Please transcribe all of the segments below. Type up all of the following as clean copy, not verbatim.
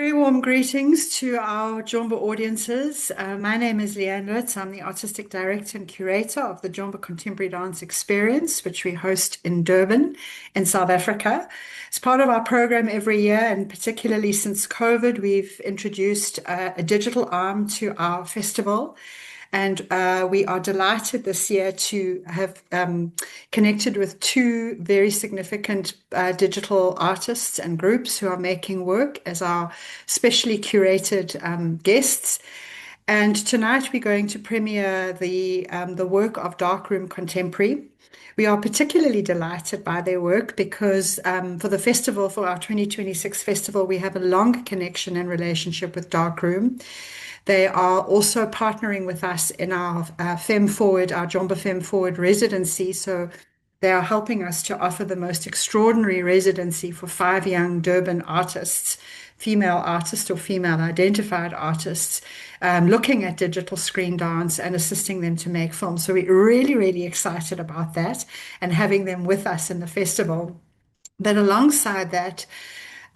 Very warm greetings to our JOMBA audiences. My name is Leanne Lutz. I'm the Artistic Director and Curator of the JOMBA Contemporary Dance Experience, which we host in Durban in South Africa. As part of our program every year, and particularly since COVID, we've introduced a digital arm to our festival. And we are delighted this year to have connected with two very significant digital artists and groups who are making work as our specially curated guests. And tonight we're going to premiere the work of Darkroom Contemporary. We are particularly delighted by their work because for the festival, for our 2026 festival, we have a long connection and relationship with Darkroom. They are also partnering with us in our Fem Forward, our JOMBA Fem Forward residency. So they are helping us to offer the most extraordinary residency for 5 young Durban artists, female artists or female identified artists, looking at digital screen dance and assisting them to make films. So we're really, really excited about that and having them with us in the festival. But alongside that,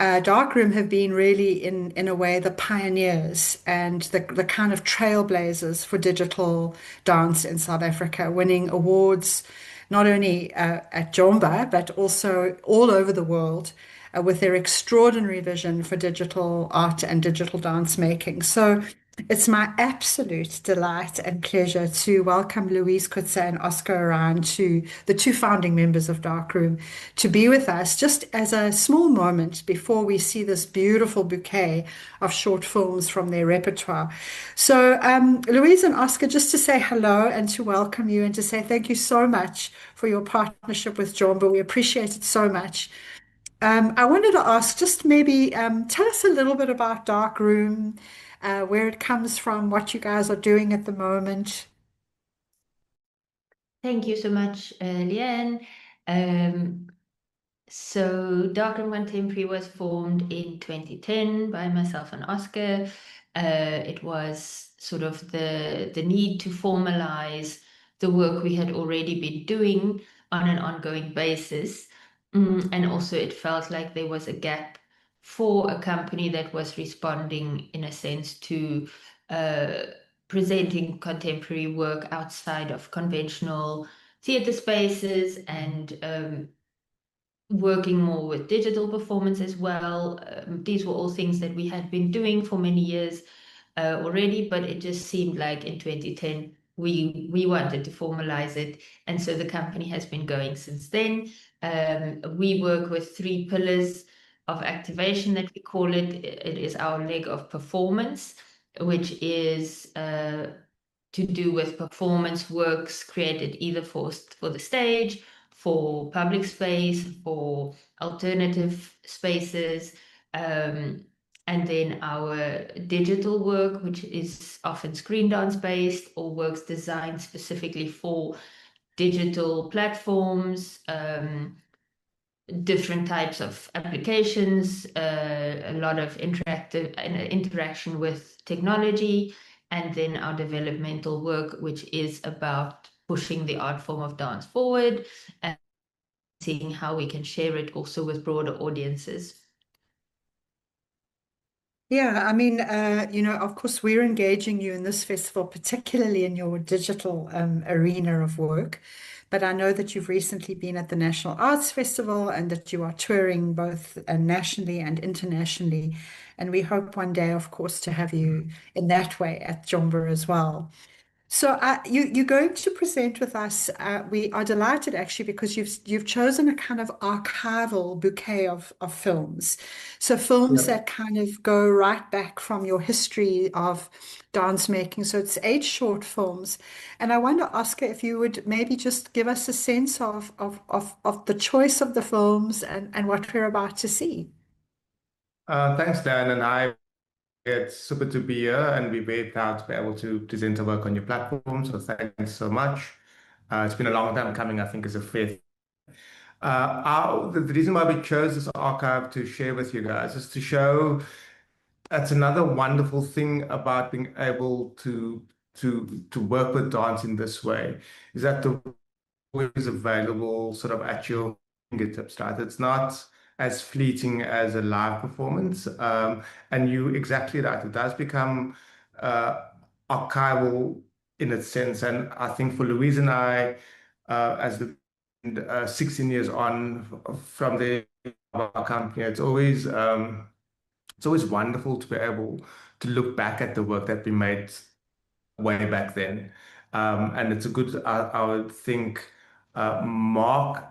Darkroom have been really, in a way, the pioneers and the kind of trailblazers for digital dance in South Africa, winning awards not only at JOMBA, but also all over the world with their extraordinary vision for digital art and digital dance making. So it's my absolute delight and pleasure to welcome Louise Coetzer and Oscar O'Ryan, to the two founding members of Darkroom, to be with us just as a small moment before we see this beautiful bouquet of short films from their repertoire. So Louise and Oscar, just to say hello and to welcome you and to say thank you so much for your partnership with JOMBA. We appreciate it so much. I wanted to ask, just maybe tell us a little bit about Darkroom, where it comes from, what you guys are doing at the moment. Thank you so much, Leanne. So Darkroom Contemporary was formed in 2010 by myself and Oscar. It was sort of the need to formalize the work we had already been doing on an ongoing basis. And also it felt like there was a gap for a company that was responding, in a sense, to presenting contemporary work outside of conventional theatre spaces and working more with digital performance as well. These were all things that we had been doing for many years already, but it just seemed like in 2010 we wanted to formalize it, and so the company has been going since then. We work with 3 pillars of activation that we call it. It is our leg of performance, which is to do with performance works created either for the stage, for public space, for alternative spaces, and then our digital work, which is often screen dance based or works designed specifically for digital platforms, different types of applications, a lot of interaction with technology, and then our developmental work, which is about pushing the art form of dance forward and seeing how we can share it also with broader audiences. Yeah, I mean, of course, we're engaging you in this festival, particularly in your digital arena of work. But I know that you've recently been at the National Arts Festival and that you are touring both nationally and internationally. And we hope one day, of course, to have you in that way at JOMBA as well. So you're going to present with us. We are delighted actually because you've chosen a kind of archival bouquet of films. So films that kind of go right back from your history of dance making. So it's 8 short films. And I wonder, Oscar, if you would maybe just give us a sense of the choice of the films and what we're about to see. Thanks, Dan, and it's super to be here, and we're very proud to be able to present our work on your platform. So thanks so much. It's been a long time coming, I think, as a fair. The reason why we chose this archive to share with you guys is to show that's another wonderful thing about being able to work with dance in this way, is that the work is available sort of at your fingertips, right? It's not as fleeting as a live performance. And you exactly right. It does become archival in its sense. And I think for Louise and I, as the 16 years on from the our company, it's always wonderful to be able to look back at the work that we made way back then. And it's a good, I would think, mark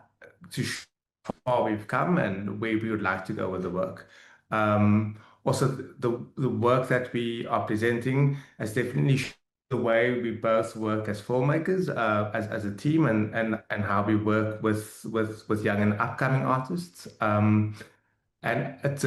to show how far we've come and where we would like to go with the work. Also, the work that we are presenting has definitely shown the way we both work as filmmakers, as a team, and how we work with young and upcoming artists. And it's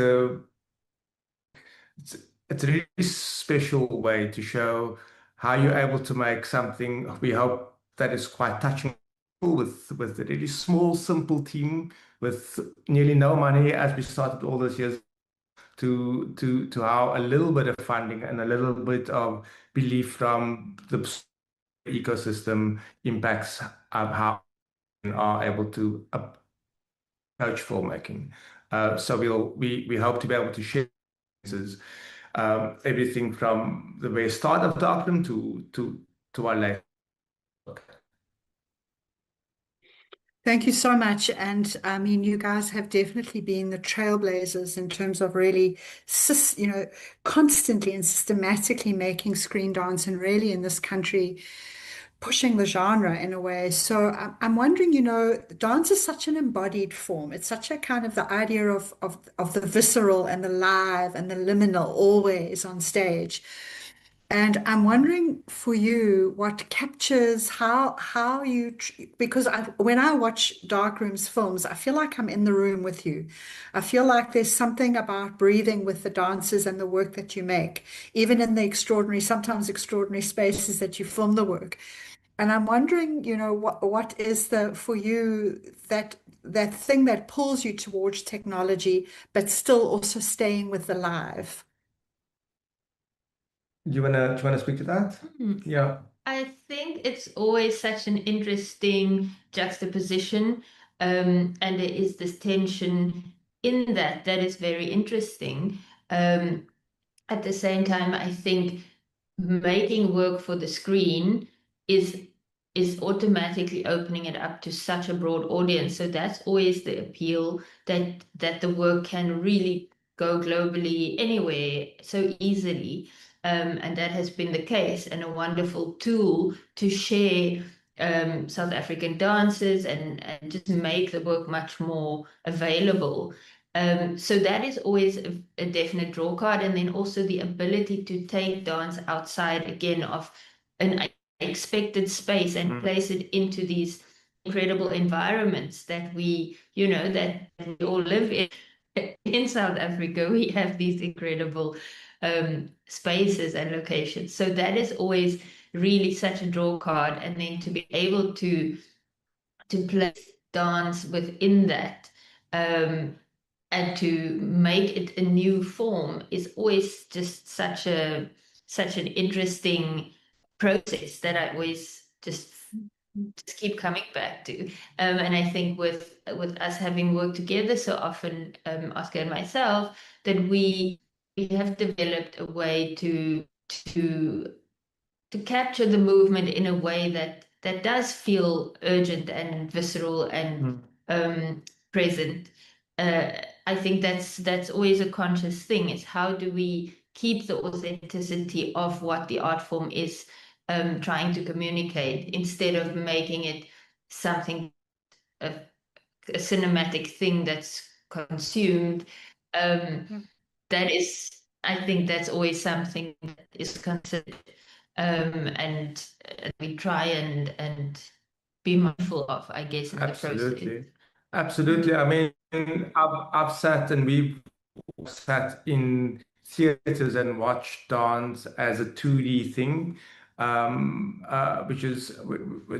it's a really special way to show how you're able to make something we hope that is quite touching with a really small, simple team with nearly no money as we started all those years to how a little bit of funding and a little bit of belief from the ecosystem impacts how we are able to approach filmmaking. So we hope to be able to share everything from the very start of Darkroom to our late work. Thank you so much. And I mean, you guys have definitely been the trailblazers in terms of really, constantly and systematically making screen dance and really in this country pushing the genre in a way. So I'm wondering, dance is such an embodied form. It's such a kind of the idea of the visceral and the live and the liminal always on stage. And I'm wondering for you, what captures how you because when I watch Darkroom's films, I feel like I'm in the room with you. I feel like there's something about breathing with the dancers and the work that you make, even in the extraordinary, sometimes extraordinary spaces that you film the work. And I'm wondering, what is the for you that thing that pulls you towards technology, but still also staying with the live. Do you wanna speak to that? Yeah. I think it's always such an interesting juxtaposition, and there is this tension in that is very interesting. Um, at the same time, I think making work for the screen is is automatically opening it up to such a broad audience. So that's always the appeal that the work can really go globally anywhere so easily. And that has been the case, and a wonderful tool to share South African dances and just make the work much more available. So that is always a definite draw card. And then also the ability to take dance outside again of an expected space and place it into these incredible environments that that we all live in. In South Africa, we have these incredible spaces and locations. So that is always really such a draw card. And then to be able to place dance within that. And to make it a new form is always just such an interesting process that I always just keep coming back to. And I think with us having worked together so often, Oscar and myself, that we have developed a way to to capture the movement in a way that does feel urgent and visceral and present. I think that's always a conscious thing. Is how do we keep the authenticity of what the art form is trying to communicate instead of making it something a cinematic thing that's consumed. That is, I think that's always something that is considered, and we try and be mindful of, I guess, in the process. Absolutely. Absolutely. I mean, I've sat and we've sat in theaters and watched dance as a 2D thing, which is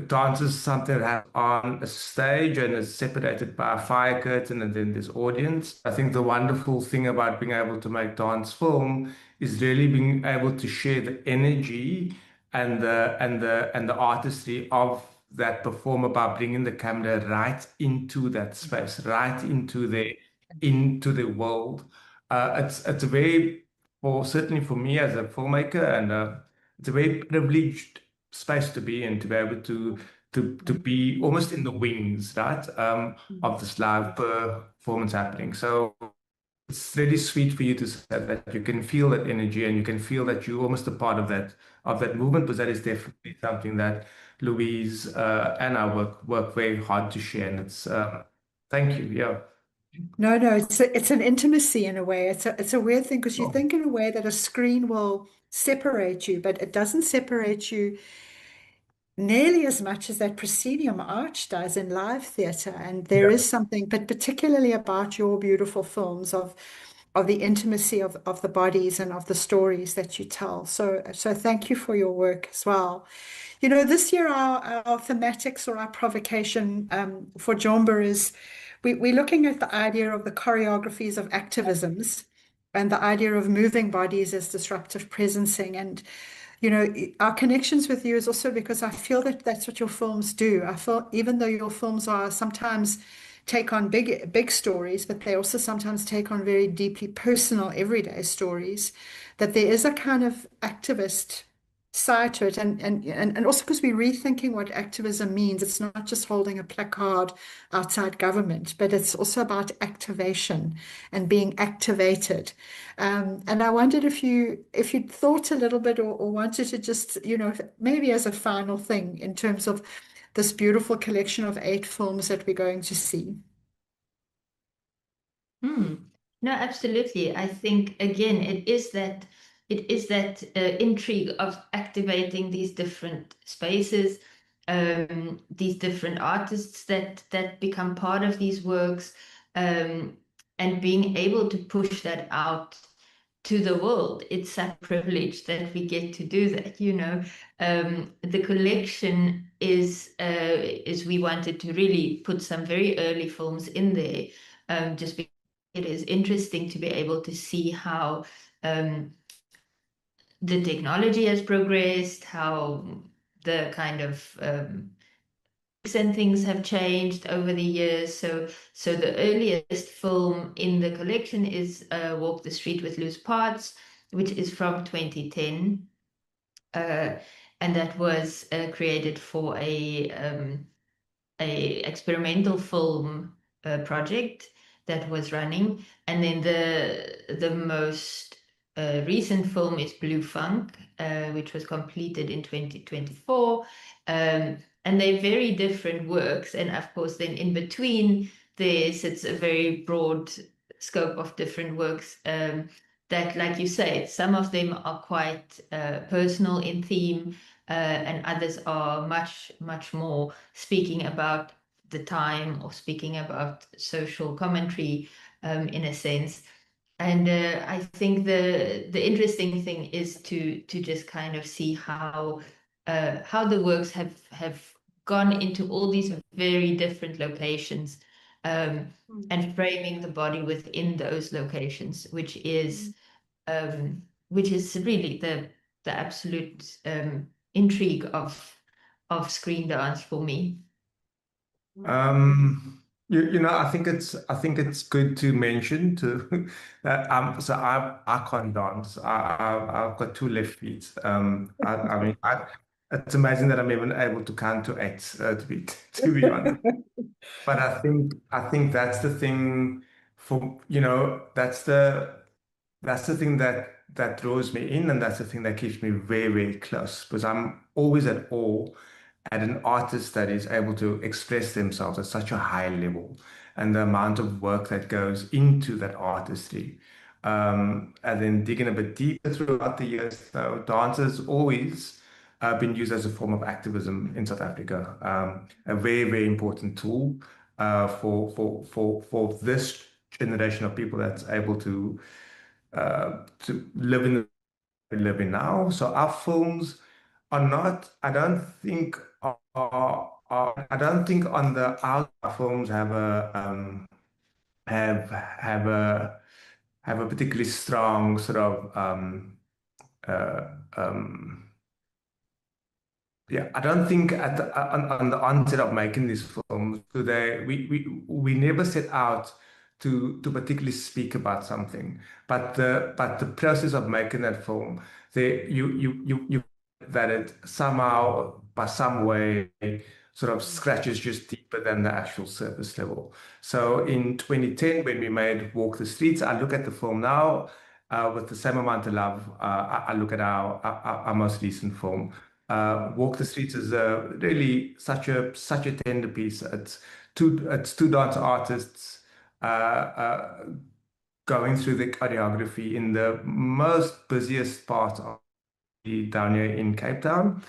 dance is something that happens on a stage and is separated by a fire curtain and then there's audience. I think the wonderful thing about being able to make dance film is really being able to share the energy and the artistry of that performer by bringing the camera right into that space, right into there, into the world. It's a very, for certainly for me as a filmmaker, and it's a very privileged space to be in, to be able to be almost in the wings, right, of this live performance happening. So it's really sweet for you to say that you can feel that energy and you can feel that you're almost a part of that movement, because that is definitely something that Louise and I work very hard to share. And it's thank you. Yeah. No, no, it's an intimacy in a way. It's a weird thing because you Oh, think in a way that a screen will separate you, but it doesn't separate you nearly as much as that proscenium arch does in live theatre. And there yeah. is something, but particularly about your beautiful films of the intimacy of the bodies and of the stories that you tell. So thank you for your work as well. You know, this year our thematics or our provocation for Jomba is we're looking at the idea of the choreographies of activisms and the idea of moving bodies as disruptive presencing. And you know, our connections with you is also because I feel that that's what your films do. I feel even though your films are sometimes take on big stories, but they also sometimes take on very deeply personal everyday stories, that there is a kind of activist side to it. And also because we're rethinking what activism means. It's not just holding a placard outside government, but it's also about activation and being activated. And I wondered if you'd thought a little bit or wanted to just, you know, maybe as a final thing in terms of this beautiful collection of 8 films that we're going to see. Hmm. No, absolutely. I think again, it is that intrigue of activating these different spaces, these different artists that become part of these works, um, and being able to push that out to the world. It's such a privilege that we get to do that, you know. The collection is we wanted to really put some very early films in there, just because it is interesting to be able to see how the technology has progressed, how the kind of and things have changed over the years. So the earliest film in the collection is Walk the Street with Loose Parts, which is from 2010. Uh, and that was created for a experimental film project that was running. And then the most recent film is Blue Funk, which was completed in 2024. And they're very different works. And of course, then in between this, it's a very broad scope of different works. That, like you say, some of them are quite personal in theme, and others are much, much more speaking about the time or speaking about social commentary, in a sense. And I think the interesting thing is to just kind of see how the works have gone into all these very different locations, um, and framing the body within those locations, which is really the absolute intrigue of screen dance for me. you know, I think it's good to mention to that so I can't dance. I've got 2 left feet. I mean it's amazing that I'm even able to count to 8, to be honest. But I think that's the thing for, you know, that's the thing that draws me in, and that's the thing that keeps me very, very close, because I'm always at awe at an artist that is able to express themselves at such a high level, and the amount of work that goes into that artistry. And then digging a bit deeper throughout the years, though, dance has always been used as a form of activism in South Africa. A very, very important tool for this generation of people that's able to live in the we live in now. So our films are not, I don't think, I don't think on the our films have a have a particularly strong sort of uh, um, yeah, I don't think at on the onset of making these films, we never set out to particularly speak about something. But the process of making that film, you that it somehow, by some way, sort of scratches just deeper than the actual surface level. So in 2010, when we made Walk the Streets, I look at the film now with the same amount of love. I look at our most recent film. Walk the Streets is really such a tender piece. It's two dance artists going through the choreography in the most busiest part of down here in Cape Town.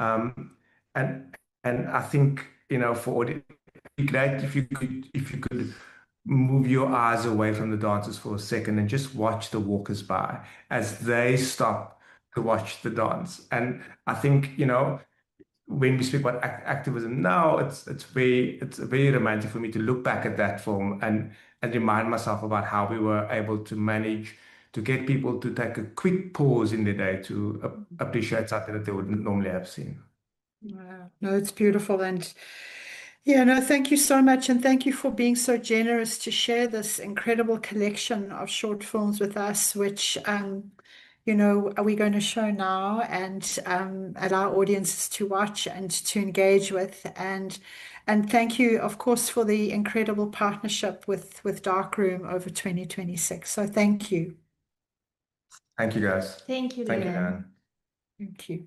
Um, and I think, for audience, it'd be great if you could move your eyes away from the dancers for a second and just watch the walkers by as they stop to watch the dance. And I think, when we speak about activism now, it's very romantic for me to look back at that film and remind myself about how we were able to manage to get people to take a quick pause in their day to appreciate something that they wouldn't normally have seen. Wow. No, it's beautiful. And yeah, no, thank you so much. And thank you for being so generous to share this incredible collection of short films with us, which, are we going to show now and allow audiences to watch and to engage with. And thank you, of course, for the incredible partnership with Darkroom over 2026. So thank you. Thank you, guys. Thank you, Thank you, Leanne. Dan. Thank you.